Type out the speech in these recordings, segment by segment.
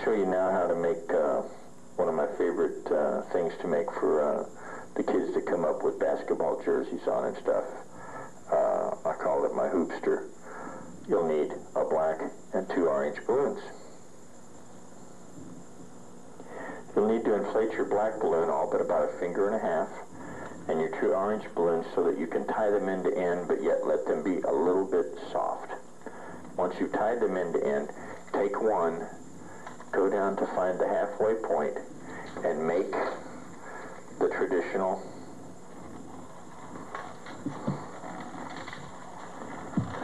show you now how to make one of my favorite things to make for the kids that come up with basketball jerseys on and stuff. I call it my hoopster. You'll need a black and 2 orange balloons. You'll need to inflate your black balloon all but about 1.5 fingers and your 2 orange balloons so that you can tie them end to end, but yet let them be a little bit soft. Once you've tied them end to end, take one, go down to find the halfway point, and make the traditional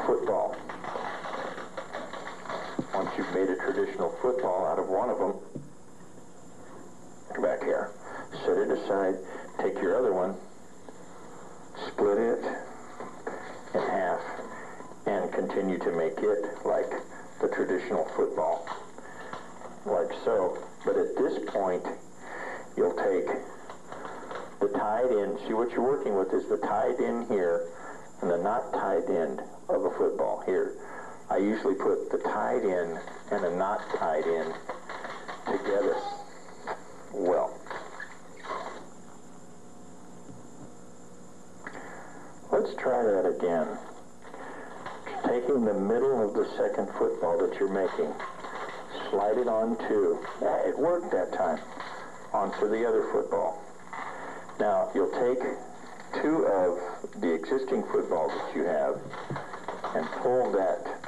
football. Once you've made a traditional football out of one of them, come back here, set it aside, take your other one, split it in half, and continue to make it like the traditional football, like so. But at this point, you'll take the tied end. See, what you're working with is the tied end here and the not tied end of a football here. I usually put the tied end and the not tied end together. Well, let's try that again. Taking the middle of the second football that you're making, slide it onto, it worked that time, onto the other football. Now, you'll take 2 of the existing footballs that you have and pull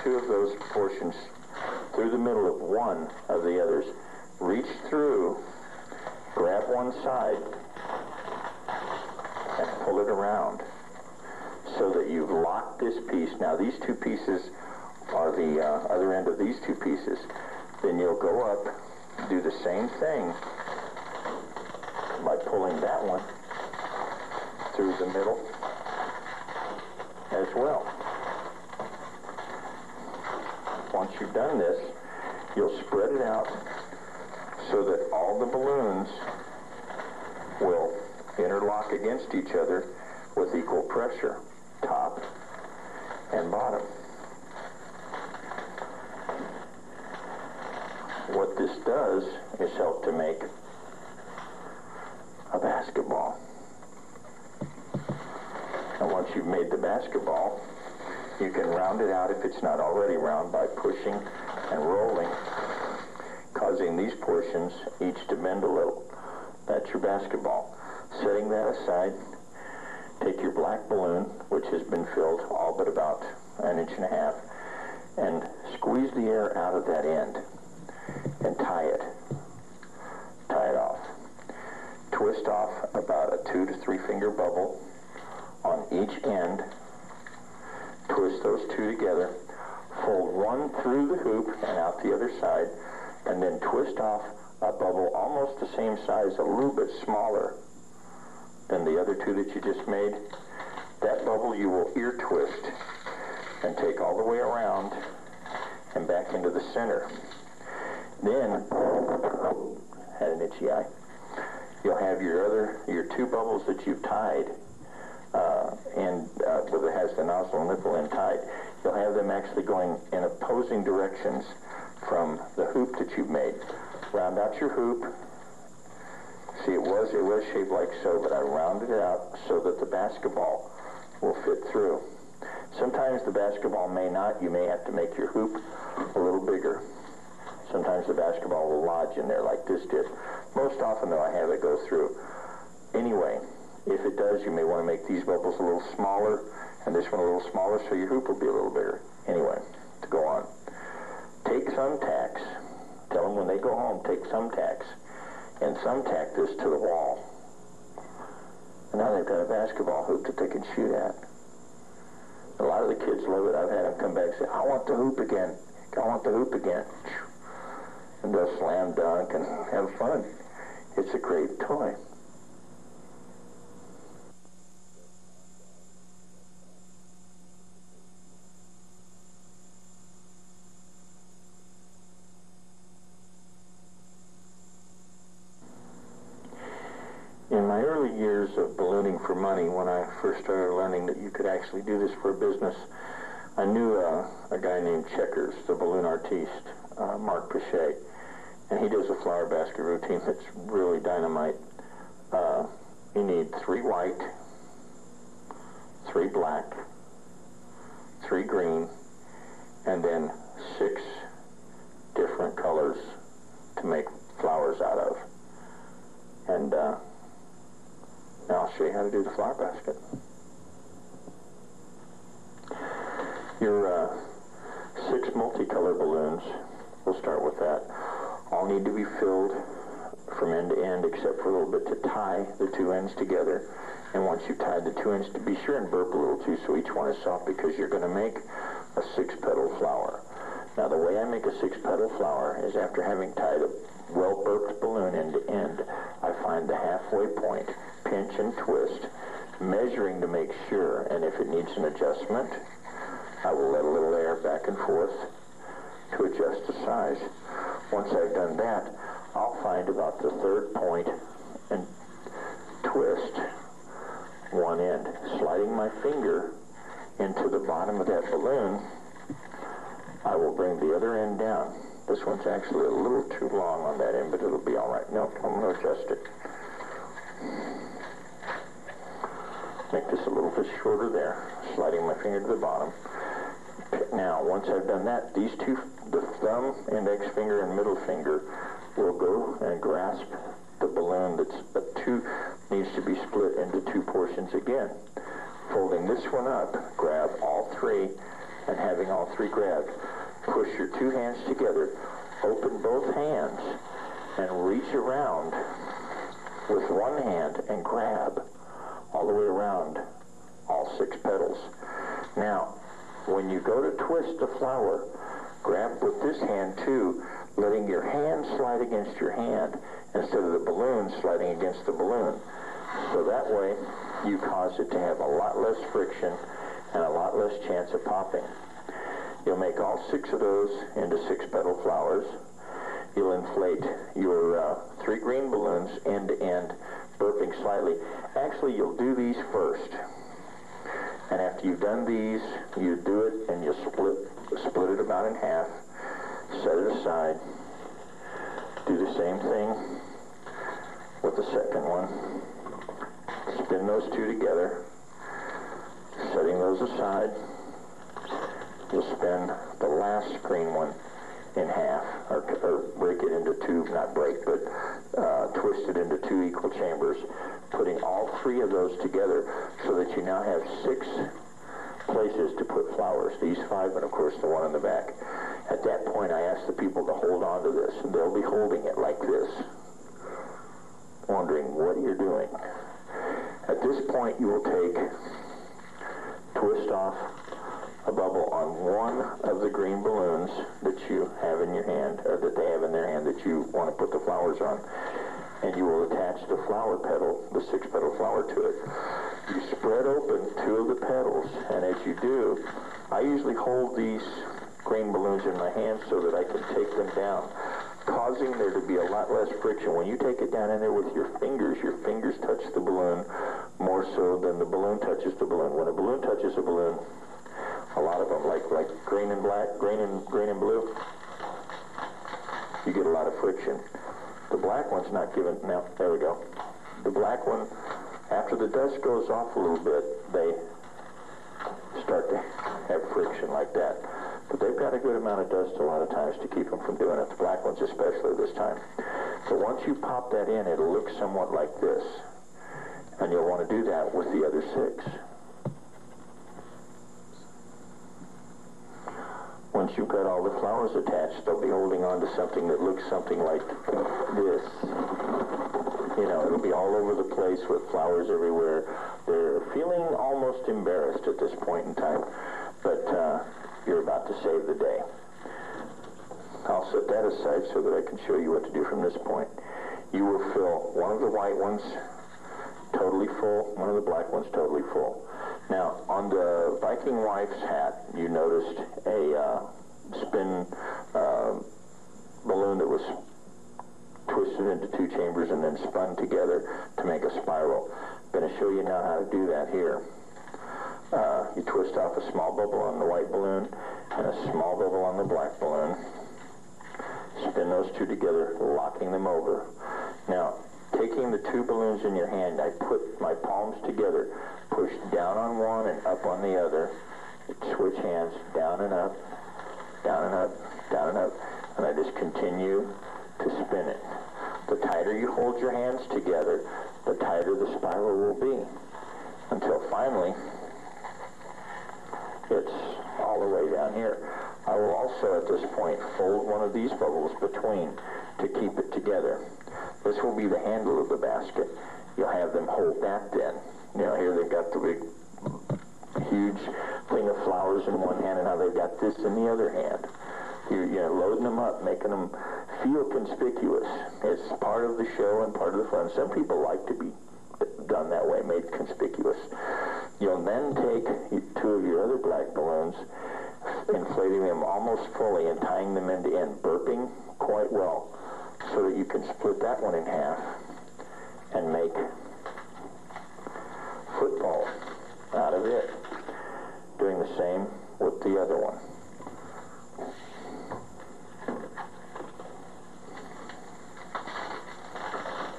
2 of those portions through the middle of one of the others. Reach through, grab one side, and pull it around so that you've locked this piece. Now, these 2 pieces are the other end of these 2 pieces. Then you'll go up, do the same thing by pulling that one through the middle as well. Once you've done this, you'll spread it out so that all the balloons will interlock against each other with equal pressure, top and bottom. What this does is help to make a basketball. And once you've made the basketball, you can round it out if it's not already round by pushing and rolling, causing these portions each to bend a little. That's your basketball. Setting that aside, take your black balloon, which has been filled all but about 1.5 inches, and squeeze the air out of that end and tie it. Tie it off. Twist off about a 2 to 3 finger bubble on each end. Twist those 2 together. Fold one through the hoop and out the other side, and then twist off a bubble almost the same size, a little bit smaller than the other 2 that you just made. That bubble you will ear twist and take all the way around and back into the center. Then, had an itchy eye, you'll have your 2 bubbles that you've tied, where it has the nozzle and nipple end tied. You'll have them actually going in opposing directions from the hoop that you've made. Round out your hoop. See, it was shaped like so, but I rounded it out so that the basketball will fit through. Sometimes the basketball may not. You may have to make your hoop a little bigger. Sometimes the basketball will lodge in there like this did. Most often, though, I have it go through. Anyway, if it does, you may want to make these bubbles a little smaller and this one a little smaller so your hoop will be a little bigger. Anyway, to go on. Take thumbtacks. Tell them when they go home, take thumbtacks and thumbtack this to the wall. And now they've got a basketball hoop that they can shoot at. A lot of the kids love it. I've had them come back and say, I want the hoop again. I want the hoop again. And they'll slam dunk and have fun. It's a great toy. In my early years of ballooning for money, when I first started learning that you could actually do this for a business, I knew a guy named Checkers, the balloon artiste, Mark Pichet. and he does a flower basket routine that's really dynamite. You need 3 white, 3 black, 3 green, and then 6 different colors to make flowers out of. And now I'll show you how to do the flower basket. Your 6 multicolor balloons, we'll start with that, all need to be filled from end to end except for a little bit to tie the 2 ends together. And once you've tied the 2 ends, to be sure and burp a little too so each one is soft, because you're going to make a 6-petal flower. Now the way I make a 6-petal flower is after having tied a well-burped balloon end to end, I find the halfway point, pinch and twist, measuring to make sure, and if it needs an adjustment, I will let a little air back and forth to adjust the size. Once I've done that, I'll find about the 3rd point and twist one end, sliding my finger into the bottom of that balloon. I will bring the other end down. This one's actually a little too long on that end, but it'll be all right. No, I'm going to adjust it. Make this a little bit shorter there, sliding my finger to the bottom. Now, once I've done that, these 2, the thumb, index finger, and middle finger, will go and grasp the balloon that's needs to be split into 2 portions again. Folding this one up, grab all 3, and having all 3 grabbed, push your 2 hands together, open both hands, and reach around with one hand and grab all the way around all 6 petals. Now, when you go to twist the flower, grab with this hand too, letting your hand slide against your hand instead of the balloon sliding against the balloon. So that way, you cause it to have a lot less friction and a lot less chance of popping. You'll make all 6 of those into 6-petal flowers. You'll inflate your 3 green balloons end to end, burping slightly. Actually, you'll do these first. And after you've done these, you do it and you split it about in half, set it aside. Do the same thing with the second one. Spin those 2 together, setting those aside. You'll spin the last green one in half, or break it into 2, not break, but twist it into 2 equal chambers, putting all 3 of those together so that you now have 6 places to put flowers, these 5 and of course the one in the back. At that point I ask the people to hold on to this, and they'll be holding it like this, wondering what you're doing. At this point you will twist off a bubble on one of the green balloons that you have in your hand, or that they have in their hand that you want to put the flowers on, and you will attach the flower petal, the 6-petal flower, to it. You spread open 2 of the petals, and as you do, I usually hold these green balloons in my hand so that I can take them down, causing there to be a lot less friction. When you take it down in there with your fingers touch the balloon more so than the balloon touches the balloon. When a balloon touches a balloon, a lot of them, like green and black, green and blue, you get a lot of friction. The black one's not given, now, there we go. The black one, after the dust goes off a little bit, they start to have friction like that. But they've got a good amount of dust a lot of times to keep them from doing it. The black ones especially this time. So once you pop that in, it'll look somewhat like this. And you'll want to do that with the other 6. Once you've got all the flowers attached, they'll be holding on to something that looks something like this. You know, it'll be all over the place with flowers everywhere. They're feeling almost embarrassed at this point in time, but you're about to save the day. I'll set that aside so that I can show you what to do from this point. You will fill one of the white ones totally full, one of the black ones totally full. Now, on the Viking wife's hat, you noticed a spin balloon that was twisted into 2 chambers and then spun together to make a spiral. I'm going to show you now how to do that here. You twist off a small bubble on the white balloon and a small bubble on the black balloon. spin those two together, locking them over. Now, taking the two balloons in your hand, I put my palms together, push down on one and up on the other, switch hands, down and up, down and up, down and up, and I just continue to spin it. The tighter you hold your hands together, the tighter the spiral will be, until finally it's all the way down here. I will also at this point fold one of these bubbles between to keep it together. This will be the handle of the basket. You'll have them hold that then. You know, here they've got the big, huge thing of flowers in one hand, and now they've got this in the other hand. You're loading them up, making them feel conspicuous. It's part of the show and part of the fun. Some people like to be done that way, made conspicuous. You'll then take two of your other black balloons, inflating them almost fully and tying them end to end, burping quite well, so that you can split that one in half and make football out of it. Doing the same with the other one.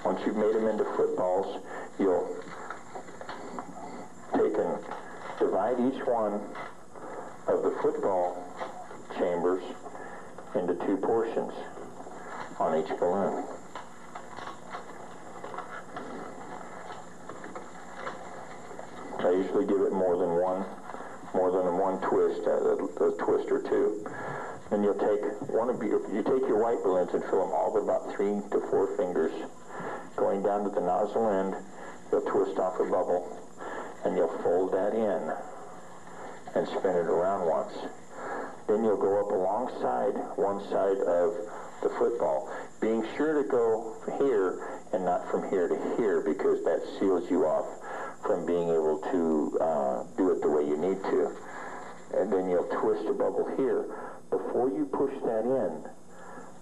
Once you've made them into footballs, you'll take and divide each one of the football chambers into two portions on each balloon. I usually give it more than one twist, a twist or two. Then you'll take you take your white balloons and fill them all with about 3 to 4 fingers. Going down to the nozzle end, you'll twist off a bubble, and you'll fold that in and spin it around once. Then you'll go up alongside one side of the football, being sure to go here and not from here to here, because that seals you off from being able to do it the way you need to. And then you'll twist a bubble here. Before you push that in,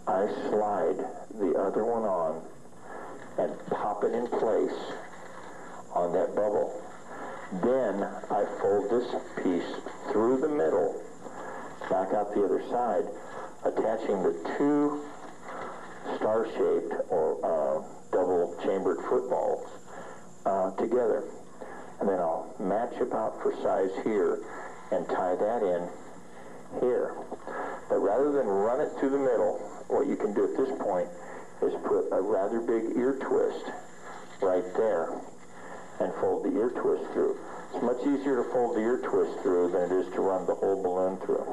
I slide the other one on and pop it in place on that bubble. Then I fold this piece through the middle, back out the other side, attaching the two star-shaped or double-chambered footballs together. And then I'll match about for size here and tie that in here. But rather than run it through the middle, what you can do at this point is put a rather big ear twist right there and fold the ear twist through. It's much easier to fold the ear twist through than it is to run the whole balloon through.